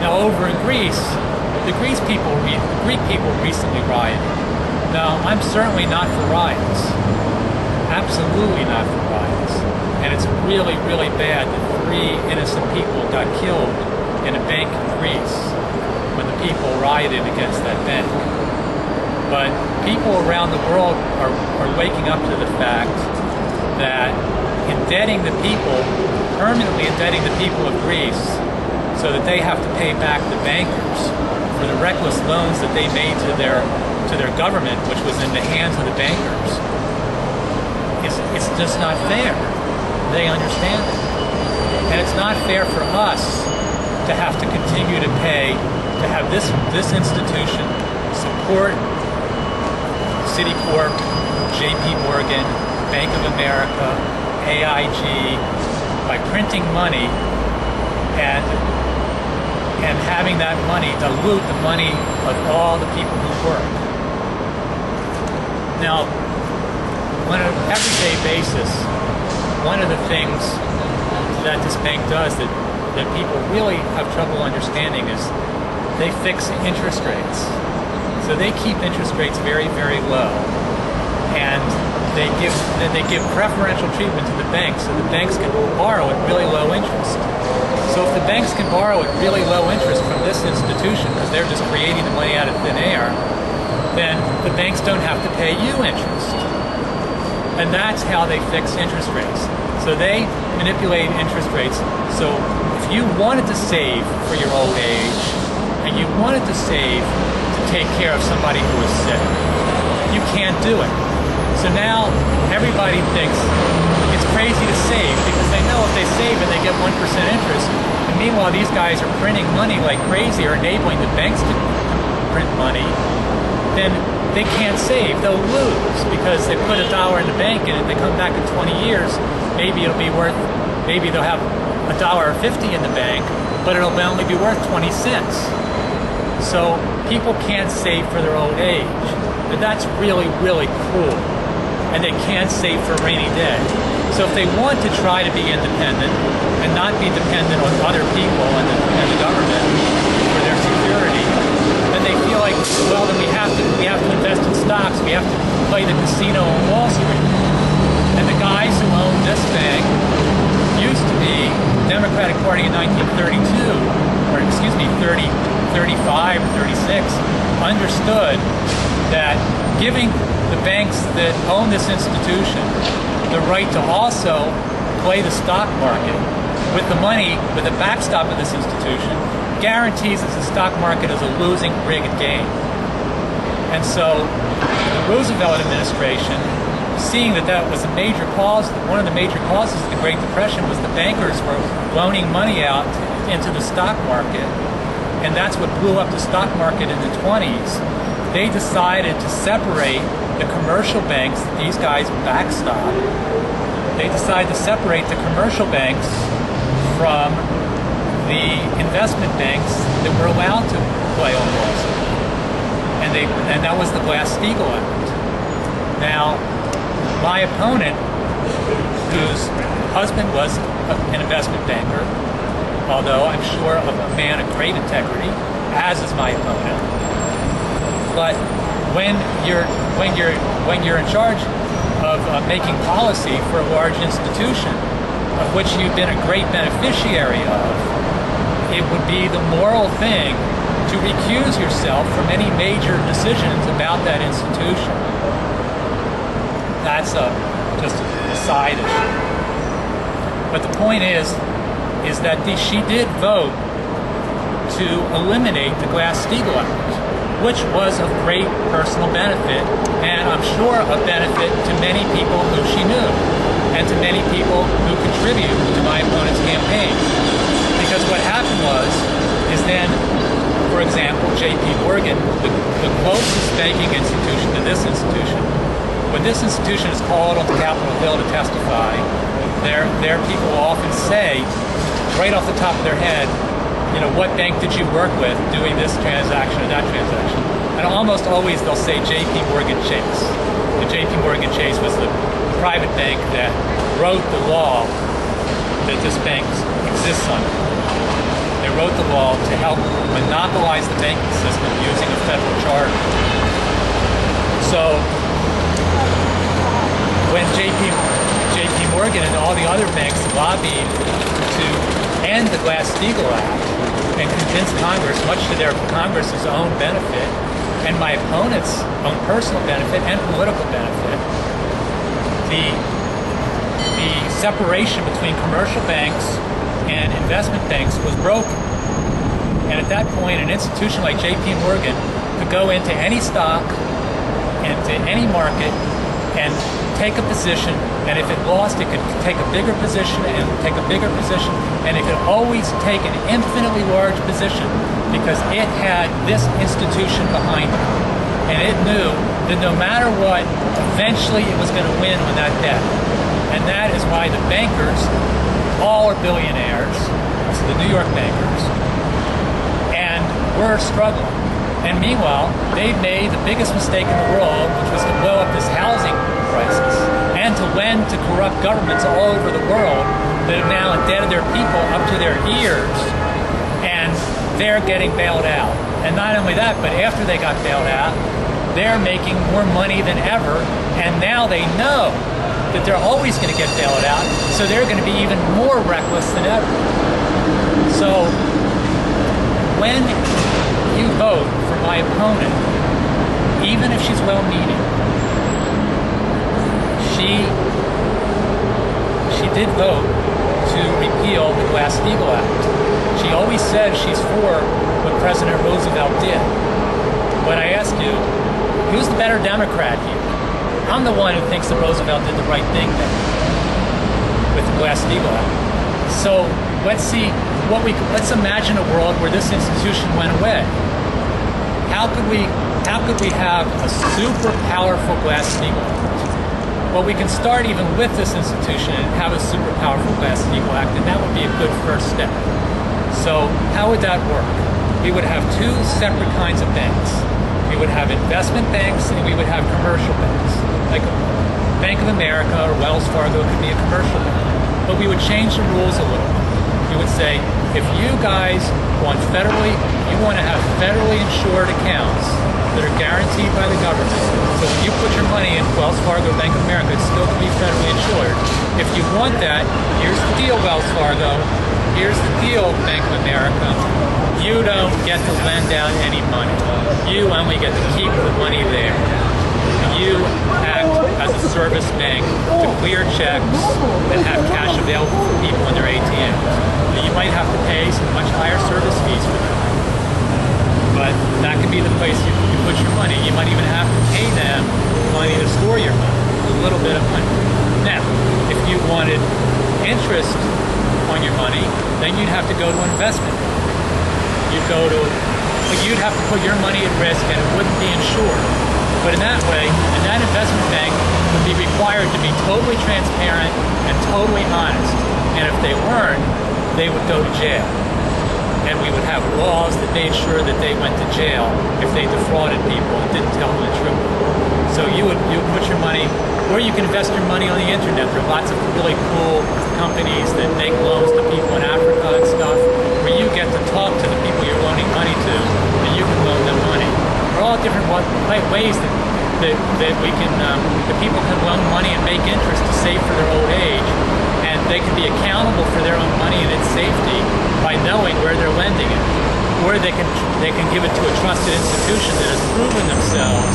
Now over in Greece, the Greek people recently rioted. Now I'm certainly not for riots. Absolutely not for riots. And it's really, really bad that 3 innocent people got killed in a bank in Greece when the people rioted against that bank. But people around the world are waking up to the fact that indebting the people, permanently indebting the people of Greece so that they have to pay back the bankers for the reckless loans that they made to their government, which was in the hands of the bankers, it's just not fair. They understand it. And it's not fair for us to have to continue to pay, to have this institution support Citicorp, JP Morgan, Bank of America, AIG, by printing money and having that money dilute the money of all the people who work. Now, on an everyday basis, one of the things that this bank does that people really have trouble understanding is they fix interest rates. So they keep interest rates very, very low, and they give preferential treatment to the banks, so the banks can borrow at really low interest. So if the banks can borrow at really low interest from this institution, because they're just creating the money out of thin air, then the banks don't have to pay you interest. And that's how they fix interest rates. So they manipulate interest rates. So if you wanted to save for your old age, and you wanted to save to take care of somebody who is sick, you can't do it. So now everybody thinks it's crazy to save because they know if they save and they get 1% interest, and meanwhile these guys are printing money like crazy or enabling the banks to print money, then they can't save. They'll lose because they put $1 in the bank and if they come back in 20 years, maybe it'll be worth, maybe they'll have $1.50 in the bank, but it'll only be worth 20 cents. So people can't save for their old age. And that's really, really cruel. And they can't save for a rainy day. So if they want to try to be independent and not be dependent on other people and the government for their security, then they feel like, well, then we have to invest in stocks. We have to play the casino on Wall Street. And the guys who owned this bank used to be the Democratic Party in 1932, or excuse me, 35 or 36, understood that giving the banks that own this institution the right to also play the stock market with the money, with the backstop of this institution, guarantees that the stock market is a losing, rigged game. And so the Roosevelt administration, seeing that that was a major cause, one of the major causes of the Great Depression was the bankers were loaning money out into the stock market, and that's what blew up the stock market in the 20s. They decided to separate the commercial banks that these guys backstop. They decided to separate the commercial banks from the investment banks that were allowed to play on Wall Street. And that was the Glass-Steagall Act. Now, my opponent, whose husband was an investment banker, although I'm sure of a man of great integrity, as is my opponent. But when you're in charge of making policy for a large institution, of which you've been a great beneficiary of, it would be the moral thing to recuse yourself from any major decisions about that institution. That's just a side issue. But the point is that she did vote to eliminate the Glass-Steagall Act, which was of great personal benefit, and I'm sure a benefit to many people who she knew, and to many people who contributed to my opponent's campaign. Because what happened is then, for example, JP Morgan, the closest banking institution to this institution, when this institution is called on Capitol Hill to testify, their people often say, right off the top of their head, you know, what bank did you work with doing this transaction or that transaction? And almost always they'll say JP Morgan Chase. The JP Morgan Chase was the private bank that wrote the law that this bank exists under. They wrote the law to help monopolize the banking system using a federal charter. So when JP Morgan and all the other banks lobbied to end the Glass-Steagall Act and convince Congress, much to their Congress's own benefit, and my opponent's own personal benefit and political benefit, the separation between commercial banks and investment banks was broken. And at that point, an institution like JP Morgan could go into any stock, into any market, and take a position, and if it lost, it could take a bigger position and take a bigger position, and it could always take an infinitely large position because it had this institution behind it. And it knew that no matter what, eventually it was going to win on that bet. And that is why the bankers, all are billionaires, so the New York bankers, and we're struggling. And meanwhile, they've made the biggest mistake in the world, which was to blow up this housing crisis and to lend to corrupt governments all over the world that have now indebted their people up to their ears, and they're getting bailed out. And not only that, but after they got bailed out, they're making more money than ever, and now they know that they're always going to get bailed out, so they're going to be even more reckless than ever. So when you vote for my opponent, even if she's well-meaning, she did vote to repeal the Glass-Steagall Act. She always said she's for what President Roosevelt did. When I ask you, who's the better Democrat here? I'm the one who thinks that Roosevelt did the right thing then with the Glass-Steagall Act. So let's imagine a world where this institution went away. How could we have a super powerful Glass-Steagall Act? Well, we can start even with this institution and have a super powerful Glass-Steagall Act, and that would be a good first step. So how would that work? We would have two separate kinds of banks. We would have investment banks and we would have commercial banks. Like Bank of America or Wells Fargo could be a commercial bank. But we would change the rules a little. We would say, if you guys want to have federally insured accounts that are guaranteed by the government, so when you put your money in Wells Fargo, Bank of America, it's still to be federally insured. If you want that, here's the deal, Wells Fargo. Here's the deal, Bank of America. You don't get to lend out any money. You only get to keep the money there. You act as a service bank to clear checks and have cash available for people in their ATMs. You might have to pay some much higher service fees for that. But that could be the place you put your money. You might even have to pay them money to store your money, a little bit of money. Now, if you wanted interest on your money, then you'd have to go to an investment. You'd have to put your money at risk and it wouldn't be insured. But in that way, that investment bank would be required to be totally transparent and totally honest. And if they weren't, they would go to jail. And we would have laws that made sure that they went to jail if they defrauded people and didn't tell them the truth. So you would put your money, or you can invest your money on the internet. There are lots of really cool companies that make loans to people in Africa and stuff, where you get to talk to the people you're loaning money to, and you can loan them money. There are all different ways that people can loan money and make interest to save for their old age, and they can be accountable for their own money and its safety by knowing where they're lending it. Or they can give it to a trusted institution that has proven themselves